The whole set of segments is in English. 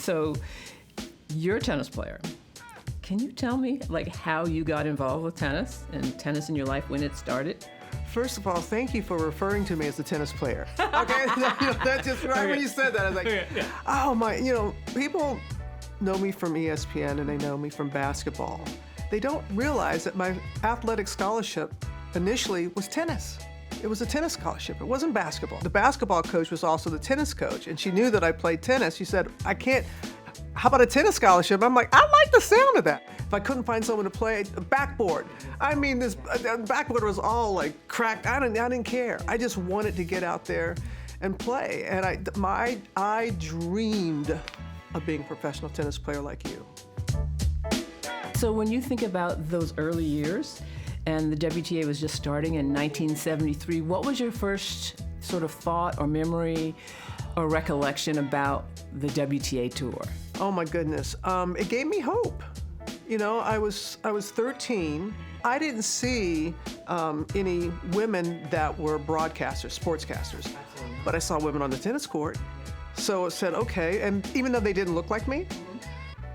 So you're a tennis player. Can you tell me like how you got involved with tennis and tennis in your life, when it started? First of all, thank you for referring to me as a tennis player. Okay, that just right when you said that, I was like, oh my, people know me from ESPN and they know me from basketball. They don't realize that my athletic scholarship initially was tennis. It was a tennis scholarship. It wasn't basketball. The basketball coach was also the tennis coach, and she knew that I played tennis. She said, how about a tennis scholarship? I'm like, I like the sound of that. If I couldn't find someone to play a backboard, this backboard was all like cracked. I didn't care. I just wanted to get out there and play. And I dreamed of being a professional tennis player like you. So when you think about those early years, and the WTA was just starting in 1973, what was your first sort of thought or memory or recollection about the WTA tour? Oh my goodness, it gave me hope. I was 13. I didn't see any women that were broadcasters, sportscasters, but I saw women on the tennis court. So it said, okay, and even though they didn't look like me,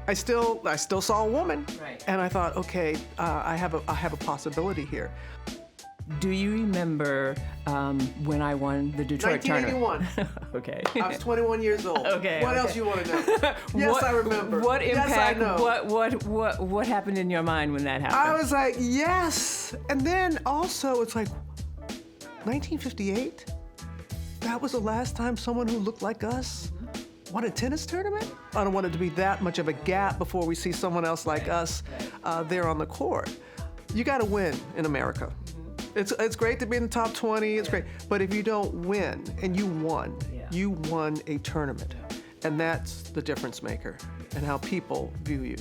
I still saw a woman, right. And I thought, okay, I have a possibility here. Do you remember when I won the Detroit 1981. tournament? Okay. I was 21 years old. Okay. What else you want to know? Yes, I remember. What impact? Yes, I know. What happened in your mind when that happened? I was like, yes, and then also it's like, 1958. That was the last time someone who looked like us won a tennis tournament? I don't want it to be that much of a gap before we see someone else like us there on the court. You got to win in America. It's great to be in the top 20, it's great, but if you don't win, and you won a tournament, and that's the difference maker and how people view you.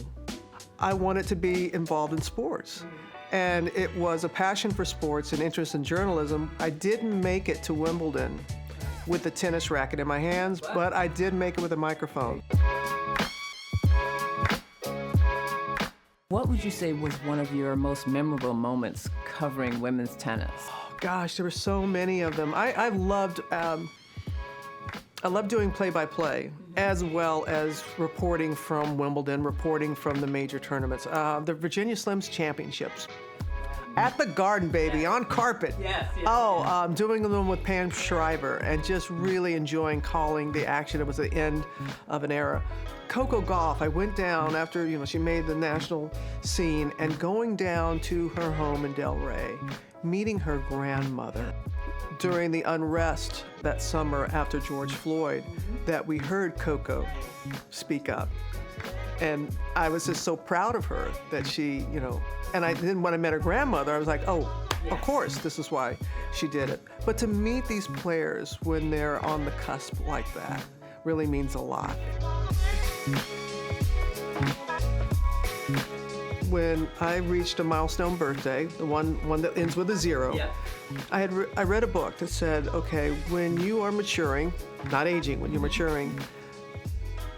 I wanted to be involved in sports, and it was a passion for sports and interest in journalism. I didn't make it to Wimbledon with a tennis racket in my hands, but I did make it with a microphone. What would you say was one of your most memorable moments covering women's tennis? Oh, gosh, there were so many of them. I loved doing play-by-play as well as reporting from Wimbledon, reporting from the major tournaments. The Virginia Slims Championships. At the Garden, baby, on carpet. Yes. Doing them with Pam Shriver and just really enjoying calling the action. It was the end of an era. Coco Gauff, I went down after, she made the national scene, and going down to her home in Delray, meeting her grandmother during the unrest that summer after George Floyd, that we heard Coco speak up. And I was just so proud of her that she, and then when I met her grandmother, I was like, oh, of course, this is why she did it. But to meet these players when they're on the cusp like that really means a lot. When I reached a milestone birthday, the one that ends with a 0, I read a book that said, okay, when you are maturing, not aging, when you're maturing,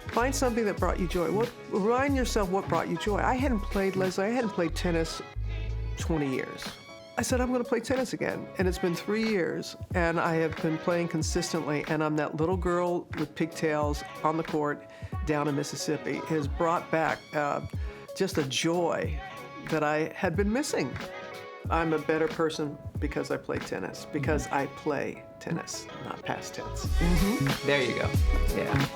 find something that brought you joy. Remind yourself what brought you joy. I hadn't played tennis 20 years. I said, I'm going to play tennis again. And it's been 3 years, and I have been playing consistently, and I'm that little girl with pigtails on the court down in Mississippi. It has brought back just a joy that I had been missing. I'm a better person because I play tennis, because I play tennis, not past tense. There you go. Yeah.